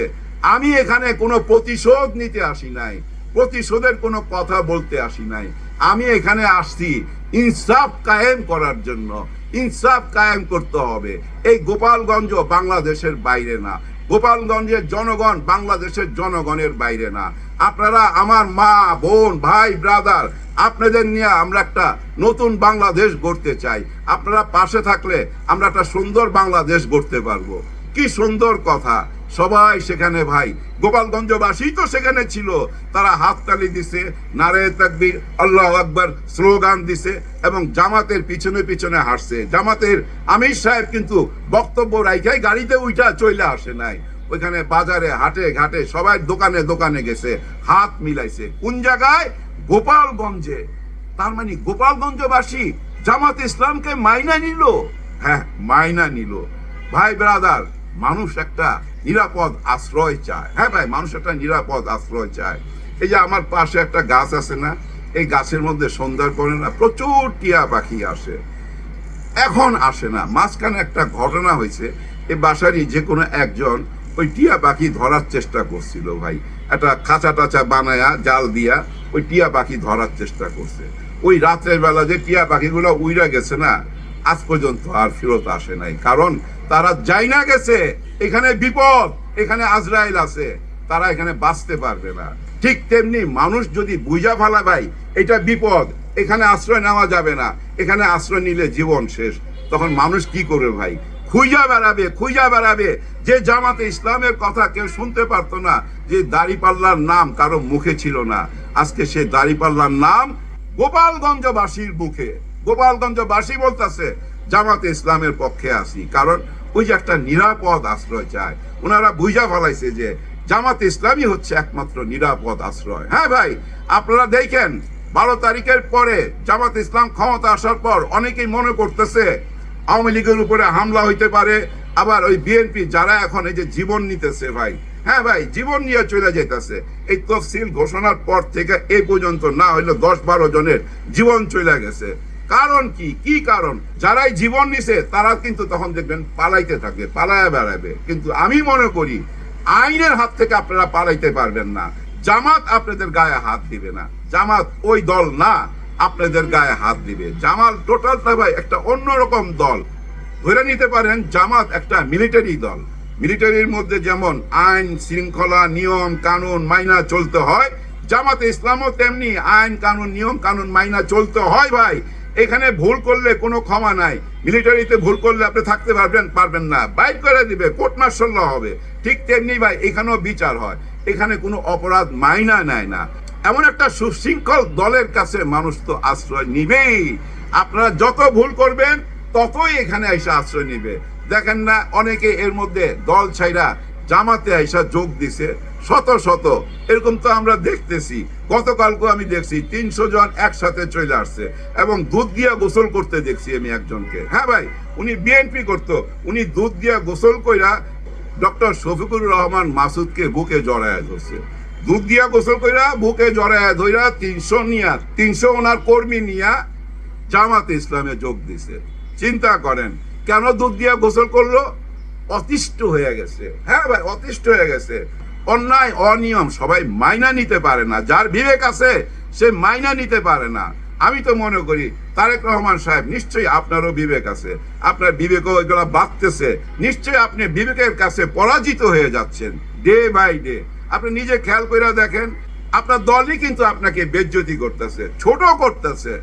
আমি এখানে কোনো প্রতিশোধ নিতে আসি নাই, প্রতিশোধের কোনো কথা বলতে আসি নাই। আমি এখানে আসছি ইনসাফ কায়েম করার জন্য। ইনসাফ কায়েম করতে হবে। এই গোপালগঞ্জ বাংলাদেশের বাইরে না, গোপালগঞ্জের জনগণ বাংলাদেশের জনগণের বাইরে না। আপনারা আমার মা বোন ভাই ব্রাদার, আপনাদের নিয়ে আমরা একটা নতুন বাংলাদেশ গড়তে চাই। আপনারা পাশে থাকলে আমরা একটা সুন্দর বাংলাদেশ গড়তে পারবো। কি সুন্দর কথা। সবাই সেখানে ভাই, গোপালগঞ্জবাসী তো সেখানে ছিল, তারা হাততালি দিছে, নারে তাকবীর আল্লাহু আকবার স্লোগান দিছে এবং জামাতের পিছনে পিছনে হাঁটছে। জামাতের আমির সাহেব কিন্তু বক্তব্য রাইখাই গাড়িতে উঠা চলে আসে নাই। ওইখানে বাজারে হাটে ঘাটে সবাই দোকানে দোকানে গেছে, হাত মিলাইছে। কোন জায়গায়? গোপালগঞ্জে। তার মানে গোপালগঞ্জবাসী জামাত ইসলামকে মাইনা নিল। হ্যাঁ, মাইনা নিল। ভাই ব্রাদার, মানুষ একটা নিরাপদ আশ্রয় চায়। হ্যাঁ ভাই, মানুষ একটা নিরাপদ আশ্রয় চায়। এই যে আমার পাশে একটা গাছ আছে না, এই গাছের মধ্যে সন্ধ্যার পরে না প্রচুর টিয়া পাখি আসে। এখন আসে না, মাঝখানে একটা ঘটনা হয়েছে। এই বাসারই যে কোনো একজন ওই টিয়া পাখি ধরার চেষ্টা করছিল ভাই, একটা খাঁচা টাচা বানায়া জাল দিয়া ওই টিয়া পাখি ধরার চেষ্টা করছে। ওই রাত্রের বেলা যে টিয়া পাখিগুলো উইরা গেছে না, আজ পর্যন্ত আর ফেরত আসে নাই। কারণ তারা যাই না গেছে, এখানে বিপদ, এখানে আজরাইল আছে, তারা এখানে বাঁচতে পারবে না। ঠিক তেমনি মানুষ যদি বুঝা ফেলা ভাই এটা বিপদ, এখানে আশ্রয় নেওয়া যাবে না, এখানে আশ্রয় নিলে জীবন শেষ, তখন মানুষ কি করবে ভাই? খুঁজা বেড়াবে। যে জামাতে ইসলামের কথা কেউ শুনতে পারতো না, যে দাড়িপাল্লার নাম কারো মুখে ছিল না, আজকে সেই দাড়িপাল্লার নাম গোপালগঞ্জবাসীর মুখে। গোপালগঞ্জবাসী বলতেছে জামাতে ইসলামের পক্ষে আসি, কারণ ওই যে একটা নিরাপদ আশ্রয় চায়। ওনারা বুঝা ফেলাইছে যে জামাতে ইসলামই হচ্ছে একমাত্র নিরাপদ আশ্রয়। হ্যাঁ ভাই, আপনারা দেখেন 12 তারিখের পরে জামাতে ইসলাম ক্ষমতা আসার পর অনেকেই মনে করতেছে আওয়ামী লীগের উপরে হামলা হইতে পারে। আবার ওই বিএনপি যারা এখন এই যে জীবন নিতেছে ভাই, হ্যাঁ ভাই, জীবন নিয়ে চলে যাইতেছে। এই তফসিল ঘোষণার পর থেকে এই পর্যন্ত না হইলে 10-12 জনের জীবন চলে গেছে। কারণ কি কারণ? যারাই জীবন নিছে তারা কিন্তু তখন দেখবেন পালাইতে থাকবে, পালায়া বেড়াবে। কিন্তু আমি মনে করি আইনের হাত থেকে আপনারা পালাইতে পারবেন না। জামাত আপনাদের গায়ে হাত দিবে না। জামাত ওই দল না, আপনাদের গায়ে হাত দিবে। জামাত টোটালটা ভাই একটা অন্যরকম দল। ধরে নিতে পারেন জামাত একটা মিলিটারি দল। মিলিটারির মধ্যে যেমন আইন শৃঙ্খলা নিয়ম কানুন মাইনা চলতে হয়, জামাতে ইসলামও তেমনি আইন কানুন নিয়ম কানুন মাইনা চলতে হয় ভাই। এখানে ভুল করলে কোনো ক্ষমা নাই। মিলিটারিতে ভুল করলে আপনি থাকতে পারবেন না, বাইর করে দিবে, কোর্ট মার্শাল হবে। ঠিক তেমনি ভাই এখানেও বিচার হয়, এখানে কোনো অপরাধ মাইনা নেয় না। এমন একটা সুশৃঙ্খল দলের কাছে মানুষ তো আশ্রয় নিবেই। আপনারা যত ভুল করবেন ততই এখানে এসে আশ্রয় নিবে। দেখেন না অনেকে এর মধ্যে দল ছাইরা জামাতে আইসা যোগ দিছে, শত শত, এরকম তো আমরা দেখতেছি। গতকালকে আমি দেখছি 300 জন একসাথে চলে আসছে এবং দুধ দিয়া গোসল করতে দেখছি আমি একজনকে। হ্যাঁ ভাই, উনি বিএনপি করতো, উনি দুধ দিয়া গোসল কইরা ডক্টর শফিকুর রহমান মাসুদকে বুকে জড়ায় ধরছে। দুধ দিয়া গোসল কইরা বুকে জড়ায় ধইরা 300 ওনার কর্মী নিয়া জামাতে ইসলামে যোগ দিছে। চিন্তা করেন কেন দুধ দিয়া গোসল করলো? অতিষ্ঠ হয়ে গেছে। হ্যাঁ ভাই, অতিষ্ঠ হয়ে গেছে। অন্যায় অনিয়ম সবাই মাইনা নিতে পারে না, যার বিবেক আছে সে মাইনা নিতে পারে না। আমি তো মনে করি তারেক রহমান সাহেব নিশ্চয়ই আপনারও বিবেক আছে, আপনার বিবেকও এগুলা বাঁধতেছে, নিশ্চয়ই আপনি বিবেকের কাছে পরাজিত হয়ে যাচ্ছেন ডে বাই ডে। আপনি নিজে খেয়াল করে দেখেন, আপনার দলই কিন্তু আপনাকে বেজ্জতি করতেছে, ছোট করতেছে।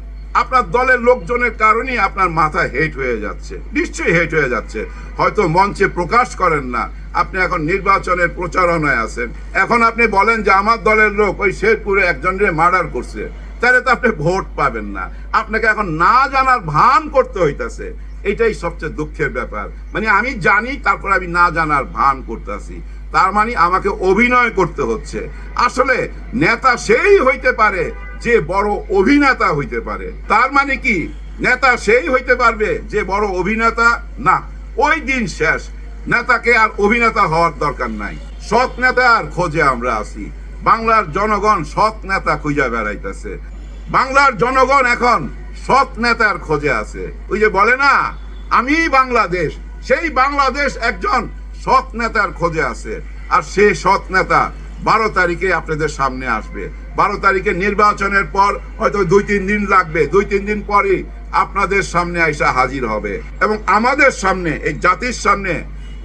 আপনার দলের লোকজনের কারণেই আপনার মাথা হেট হয়ে যাচ্ছে, নিশ্চয়ই হেট হয়ে যাচ্ছে। হয়তো মঞ্চে প্রকাশ করেন না, আপনি এখন নির্বাচনের প্রচারণায় আছেন। এখন আপনি বলেন যে আমার দলের লোক ওই শেরপুরে একজনকে মার্ডার করছে, তাহলে তো আপনি ভোট পাবেন না। আপনাকে এখন না জানার ভান করতে হইতাছে, এটাই সবচেয়ে দুঃখের ব্যাপার। মানে আমি জানি তারপর আমি না জানার ভান করতেছি, তার মানে আমাকে অভিনয় করতে হচ্ছে। আসলে নেতা সেই হইতে পারে যে বড় অভিনেতা হইতে পারে। তার মানে কি নেতা সেই হইতে পারবে যে বড় অভিনেতা? না, ওই দিন শেষ। নেতাকে আর অভিনেতা হওয়ার দরকার নাই, সৎ নেতার খোঁজে আমরা আছি। বাংলার জনগণ সৎ নেতা খুঁজে বেড়াইতেছে। বাংলার জনগণ এখন সৎ নেতার খোঁজে আছে। ওই যে বলে না আমি বাংলাদেশ, সেই বাংলাদেশ একজন সৎ নেতার খোঁজে আছে। আর সেই সৎ নেতা 12 তারিখে আপনাদের সামনে আসবে। 12 তারিখে নির্বাচনের পর হয়তো 2-3 দিন লাগবে, 2-3 দিন পরে আপনাদের সামনে আইসা হাজির হবে। এবং আমাদের সামনে, এই জাতির সামনে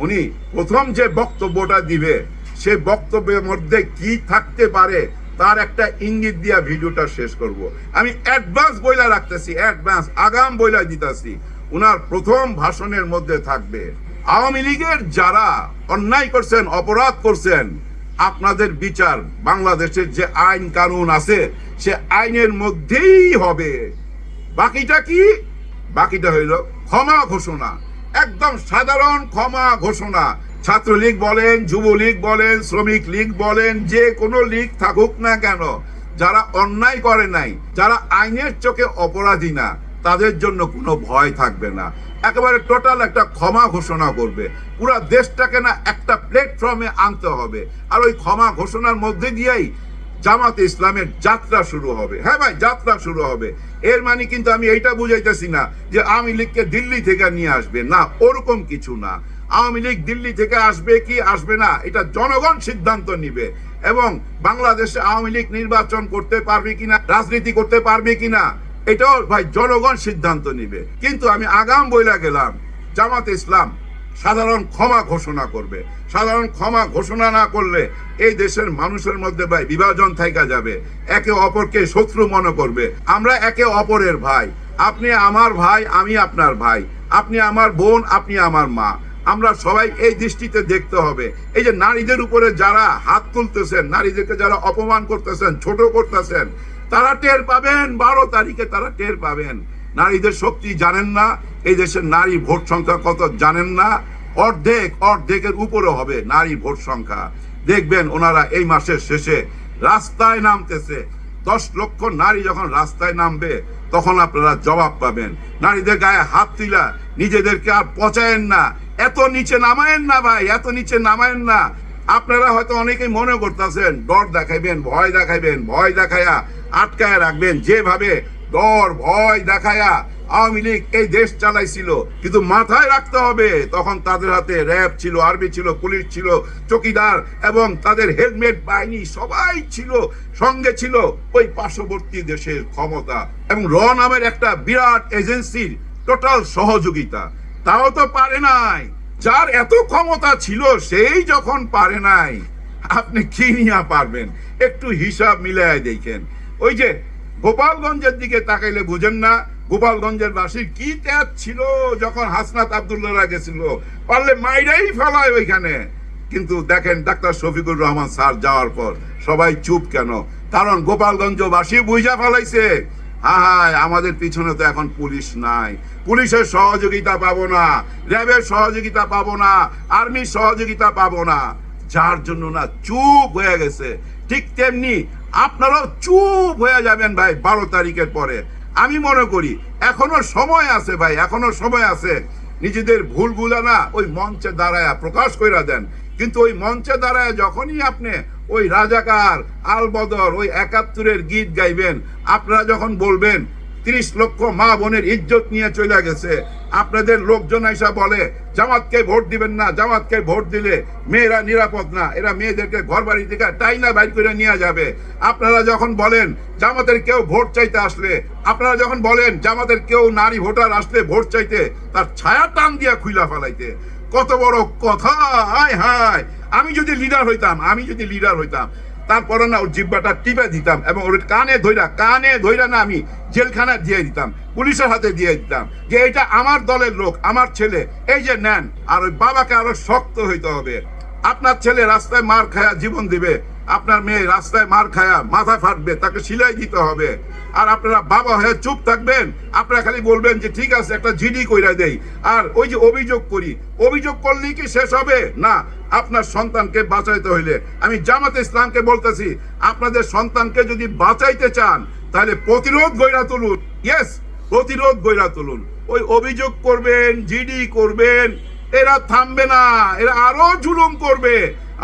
উনি প্রথম যে বক্তব্যটা দিবে, সেই বক্তব্যের মধ্যে কি থাকতে পারে তার একটা ইঙ্গিত দিয়া ভিডিওটা শেষ করব। আমি অ্যাডভান্স বইলা রাখতেছি, অ্যাডভান্স আগাম বইলা দিতেছি, উনার প্রথম ভাষণের মধ্যে থাকবে আওয়ামী লীগের যারা অন্যায় করছেন, অপরাধ করছেন, আপনাদের বিচার বাংলাদেশের যে আইন কানুন আছে সে আইনের মধ্যেই হবে। বাকিটা কি? বাকিটা হইল ক্ষমা ঘোষণা, একদম সাধারণ ক্ষমা ঘোষণা। ছাত্রলীগ বলেন, যুবলীগ বলেন, শ্রমিক লীগ বলেন, যে কোনো লীগ থাকুক না কেন, যারা অন্যায় করে নাই, যারা আইনের চোখে অপরাধী না, তাদের জন্য কোনো ভয় থাকবে না। একেবারে টোটাল একটা ক্ষমা ঘোষণা করবে, পুরো দেশটাকে না একটা প্ল্যাটফর্মে আনতে হবে। আর ওই ক্ষমা ঘোষণার মধ্যে দিয়েই জামাতে ইসলামের যাত্রা শুরু হবে। হ্যাঁ ভাই, যাত্রা শুরু হবে। এর মানে কিন্তু আমি এইটা বুঝাইতেছি না যে আওয়ামী লীগকে দিল্লি থেকে নিয়ে আসবে, না, ওরকম কিছু না। আওয়ামী লীগ দিল্লি থেকে আসবে কি আসবে না এটা জনগণ সিদ্ধান্ত নিবে। এবং বাংলাদেশে আওয়ামী লীগ নির্বাচন করতে পারবে কিনা, রাজনীতি করতে পারবে কিনা, এটাও ভাই জনগণ সিদ্ধান্ত নিবে। কিন্তু আমি আগাম বইলা গেলাম, জামাতে ইসলাম সাধারণ ক্ষমা ঘোষণা করবে। সাধারণ ক্ষমা ঘোষণা না করলে এই দেশের মানুষের মধ্যে ভাই বিভাজন থাইকা যাবে, একে অপরকে শত্রু মনে করবে। আমরা একে অপরের ভাই, আপনি আমার ভাই, আমি আপনার ভাই, আপনি আমার বোন, আপনি আমার মা। আমরা সবাই এই দৃষ্টিতে দেখতে হবে। এই যে নারীদের উপরে যারা হাত তুলতেছেন, নারীদেরকে যারা অপমান করতেছেন, ছোট করতেছেন, তারা টের পাবেন 12 তারিখে, তারা টের পাবেন। নারীদের শক্তি জানেন না, এই দেশের নারী ভোট সংখ্যা কত জানেন না, অর্ধেকের উপরে হবে নারী ভোট সংখ্যা। দেখবেন ওনারা এই মাসের শেষে রাস্তায় নামতেছে। 10 লক্ষ নারী যখন রাস্তায় নামবে তখন আপনারা জবাব পাবেন। নারীদের গায়ে হাত তুলা নিজেদেরকে আর পচায়েন না, এত নিচে নামায়েন না ভাই, এত নিচে নামায়েন না। আপনারা হয়তো অনেকেই মনে করতেছেন ডর দেখাইবেন, ভয় দেখাইবেন, ভয় দেখায়া আটকায় রাখবেন। যেভাবে ডর ভয় দেখায়া আওয়ামী লীগ এই দেশ চালাইছিল, কিন্তু মাথায় রাখতে হবে তখন তাদের হাতে র্যাব ছিল, আর্মি ছিল, পুলিশ ছিল, চকিদার এবং তাদের হেলমেট বাহিনী সবাই ছিল, সঙ্গে ছিল ওই পার্শ্ববর্তী দেশের ক্ষমতা এবং র নামের একটা বিরাট এজেন্সির টোটাল সহযোগিতা। তাও তো পারে নাই। যার এত ক্ষমতা ছিল সেই যখন পারে নাই, আপনি কি নিয়ে পারবেন? একটু হিসাব মিলায় দেখেন। ওই যে গোপালগঞ্জের দিকে তাকাইলে বুঝেন না গোপালগঞ্জের বাসীর কি ত্যাগ ছিল যখন হাসনাত আব্দুল্লাহরা গেছিল, পারলে মাইরাই ফেলায় ওইখানে। কিন্তু দেখেন ডাক্তার শফিকুর রহমান স্যার যাওয়ার পর সবাই চুপ কেন? কারণ গোপালগঞ্জবাসী বুঝা ফেলাইছে, হায় আমাদের পিছনে তো এখন পুলিশ নাই, পুলিশের সহযোগিতা পাবো না, র্যাবের সহযোগিতা পাবো না, আর্মির সহযোগিতা পাবো না, যার জন্য না চুপ হয়ে গেছে। ঠিক তেমনি আপনারাও চুপ হয়ে যাবেন ভাই 12 তারিখের পরে। আমি মনে করি এখনো সময় আছে ভাই, এখনো সময় আছে। নিজেদের ভুলগুলা না ওই মঞ্চে দাঁড়ায় প্রকাশ কইরা দেন, কিন্তু ওই মঞ্চে দাঁড়ায় যখনই আপনি ওই রাজাকার আলবদর ওই 71-এর গীত গাইবেন, আপনারা যখন বলবেন 30 লক্ষ মা বোনের ইজ্জত নিয়ে চলে গেছে, আপনাদের লোকজন এসে বলে জামাতকে ভোট দিবেন না, জামাতকে ভোট দিলে মেয়েরা নিরাপদ না, এরা মেয়েদেরকে ঘর বাড়ি থেকে টাইনা বাইর করে নিয়ে যাবে। আপনারা যখন বলেন জামাতের কেউ ভোট চাইতে আসলে, আপনারা যখন বলেন জামাতের কেউ নারী ভোটার আসলে ভোট চাইতে তার ছায়া টান দিয়া খুইলা ফেলাইতে, কত বড় কথা! হায় হায়, আমি যদি লিডার হইতাম তারপরে না ওর জিব্বাটা টিপে দিতাম এবং ওর কানে ধইরা না আমি জেলখানায় দিয়ে দিতাম, পুলিশের হাতে দিয়ে দিতাম যে এটা আমার দলের লোক, আমার ছেলে, এই যে নেন। আর ওই বাবাকে আরো শক্ত হইতে হবে। আপনার ছেলে রাস্তায় মার খায়া জীবন দিবে, আপনার মেয়ে রাস্তায় মার খায়া মাথা ফাটবে, তাকে সিলাই দিতে হবে। আর আপনারা বাবা হয়ে চুপ থাকবেন, আপনারা খালি বলবেন যে ঠিক আছে একটা জিডি কইরা দেই, আর ওই যে অভিযোগ করলেই কি শেষ হবে? না, আপনার সন্তানকে বাঁচাইতে হইলে আমি জামাতে ইসলামকে বলতেছি, আপনাদের সন্তানকে যদি বাঁচাইতে চান তাহলে প্রতিরোধ গইরা তুলুন। ইয়েস, প্রতিরোধ গইরা তুলুন। ওই অভিযোগ করবেন, জিডি করবেন, এরা থামবে না, এরা আরো জুলুম করবে।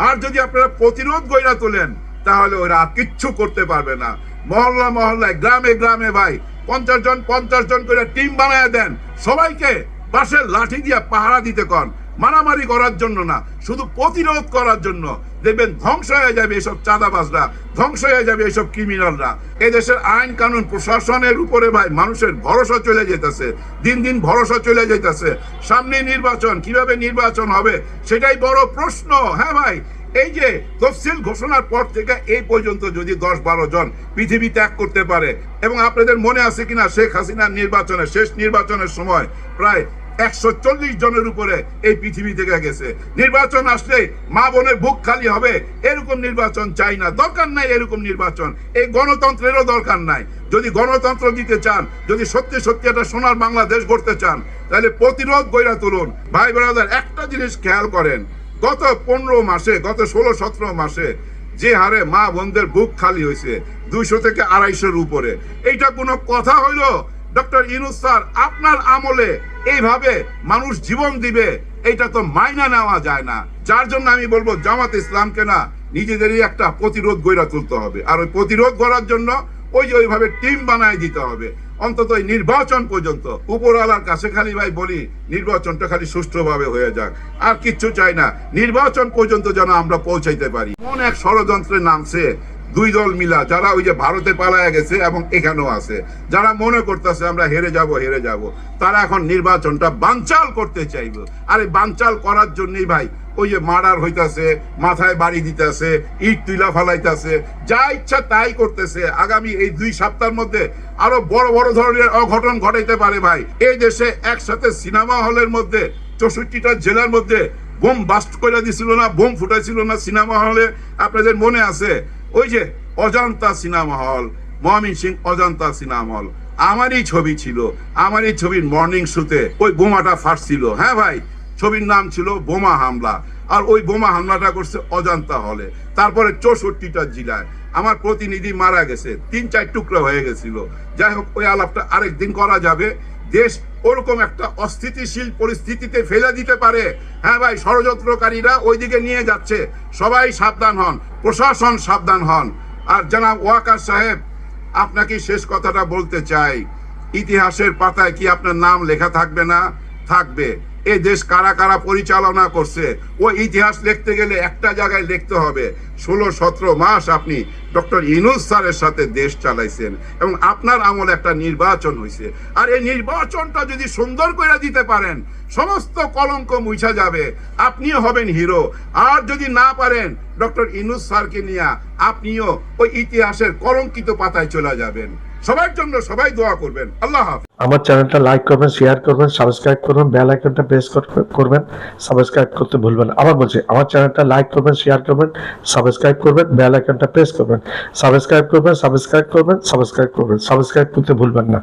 আর যদি আপনারা প্রতিরোধ গইরা তোলেন তাহলে ওরা কিচ্ছু করতে পারবে না। মহল্লায় গ্রামে গ্রামে ভাই 50 জন করে টিম বানায় দেন, সবাইকে বাঁশের লাঠি দিয়ে পাহারা দিতে কন, মারামারি করার জন্য না, শুধু প্রতিরোধ করার জন্য। দেখবেন ধ্বংস হয়ে যাবে এসব চাঁদাবাজরা, ধ্বংস হয়ে যাবে এসব ক্রিমিনালরা। এই দেশের আইন কানুন প্রশাসনের উপরে ভাই মানুষের ভরসা চলে যেতেছে, দিন দিন ভরসা চলে যেতেছে। সামনে নির্বাচন, কিভাবে নির্বাচন হবে সেটাই বড় প্রশ্ন। হ্যাঁ ভাই, এই যে তফসিল ঘোষণার পর থেকে এই পর্যন্ত যদি 10-12 জন পৃথিবী ত্যাগ করতে পারে, এবং আপনাদের মনে আছে কিনা শেখ হাসিনার নির্বাচনে, শেষ নির্বাচনের সময় প্রায় 140 জনের উপরে এই পৃথিবী থেকে গেছে। নির্বাচন আসলে মা বোনের বুক খালি হবে, এরকম নির্বাচন চাই না, দরকার নাই এরকম নির্বাচন। এই গণতন্ত্রেরও দরকার নাই। যদি গণতন্ত্র দিতে চান, যদি সত্যি সত্যি একটা সোনার বাংলাদেশ গড়তে চান, তাহলে প্রতিরোধ গইরা তুলুন। ভাই ব্রাদার, একটা জিনিস খেয়াল করেন, গত 15 মাসে, গত 16-17 মাসে যে হারে মা বোনদের বুক খালি হয়েছে 200 থেকে 250-এর উপরে, এইটা কোনো কথা হইল? ডক্টর ইউনূস স্যার আপনার আমলে এইভাবে মানুষ জীবন দিবে, এটা তো মাইনা নেওয়া যায় না। যার জন্য আমি বলবো জামাত ইসলামকে না নিজেদেরই একটা প্রতিরোধ গড়ে তুলতে হবে। আর ওই প্রতিরোধ গড়ার জন্য ওই যে ওইভাবে টিম বানায় দিতে হবে, অন্তত এই নির্বাচন পর্যন্ত। উপরওয়ালার কাছে খালি ভাই বলি নির্বাচনটা খালি সুষ্ঠুভাবে হয়ে যাক, আর কিচ্ছু চাই না। নির্বাচন পর্যন্ত যেন আমরা পৌঁছাইতে পারি। কোন এক ষড়যন্ত্রে নামছে 2 দল মিলা, যারা ওই যে ভারতে পালায়া গেছে এবং এখানেও আছে, যারা মনে করতেছে আমরা হেরে যাব, তারা এখন নির্বাচনটা বানচাল করতে চাইবে। আর এই বানচাল করার জন্যই ভাই ওই যে মার্ডার হইতাছে, মাথায় বাড়ি দিতেছে, ইট তুইলা ফালাইতেছে, যা ইচ্ছা তাই করতেছে। আগামী এই 2 সপ্তাহের মধ্যে আরো বড় বড় ধরনের অঘটন ঘটাইতে পারে ভাই। এই দেশে একসাথে সিনেমা হলের মধ্যে 64টা জেলার মধ্যে বোম বাস্ট করে দিছিল না, বোম ফুটাইছিল না সিনেমা হলে, আপনাদের মনে আছে? ওই যে Ajanta cinema hall, Mymensingh Ajanta cinema hall, আমারই ছবি ছিল, আমারই ছবির মর্নিং শুতে ওই বোমাটা ফাটছিল। হ্যাঁ ভাই, ছবির নাম ছিল বোমা হামলা, আর ওই বোমা হামলাটা করছে অজন্তা হলে। তারপরে 64টা জেলায় আমার প্রতিনিধি মারা গেছে, 3-4 টুকরো হয়ে গেছিল। যাই হোক, ওই আলাপটা আরেকদিন করা যাবে। দেশ ওরকম একটা অস্থিতিশীল পরিস্থিতিতে ফেলে দিতে পারে। হ্যাঁ ভাই, ষড়যন্ত্রকারীরা ওইদিকে নিয়ে যাচ্ছে, সবাই সাবধান হন, প্রশাসন সাবধান হন। আর জনাব ওয়াকার সাহেব, আপনাকে শেষ কথাটা বলতে চাই, ইতিহাসের পাতায় কি আপনার নাম লেখা থাকবে না? থাকবে। এই দেশ কারা কারা পরিচালনা করছে ও ইতিহাস লিখতে গেলে একটা জায়গায় লিখতে হবে 16-17 মাস আপনি ডক্টর ইউনূস স্যারের সাথে দেশ চালাইছেন এবং আপনার আমলে একটা নির্বাচন হয়েছে। আর এই নির্বাচনটা যদি সুন্দর করে দিতে পারেন সমস্ত কলঙ্ক মুছা যাবে, আপনিও হবেন হিরো। আর যদি না পারেন ডক্টর ইউনূস স্যারকে নিয়ে আপনিও ওই ইতিহাসের কলঙ্কিত পাতায় চলে যাবেন। সবার জন্য সবাই দোয়া করবেন। আল্লাহ হাফেজ। আমার চ্যানেলটা লাইক করবেন, শেয়ার করবেন, সাবস্ক্রাইব করবেন, বেল আইকনটা প্রেস করবেন, সাবস্ক্রাইব করতে ভুলবেন। আবার বলছি, আমার চ্যানেলটা লাইক করবেন, শেয়ার করবেন, সাবস্ক্রাইব করবেন, বেল আইকনটা প্রেস করবেন, সাবস্ক্রাইব করবেন, সাবস্ক্রাইব করবেন, সাবস্ক্রাইব করতে ভুলবেন না।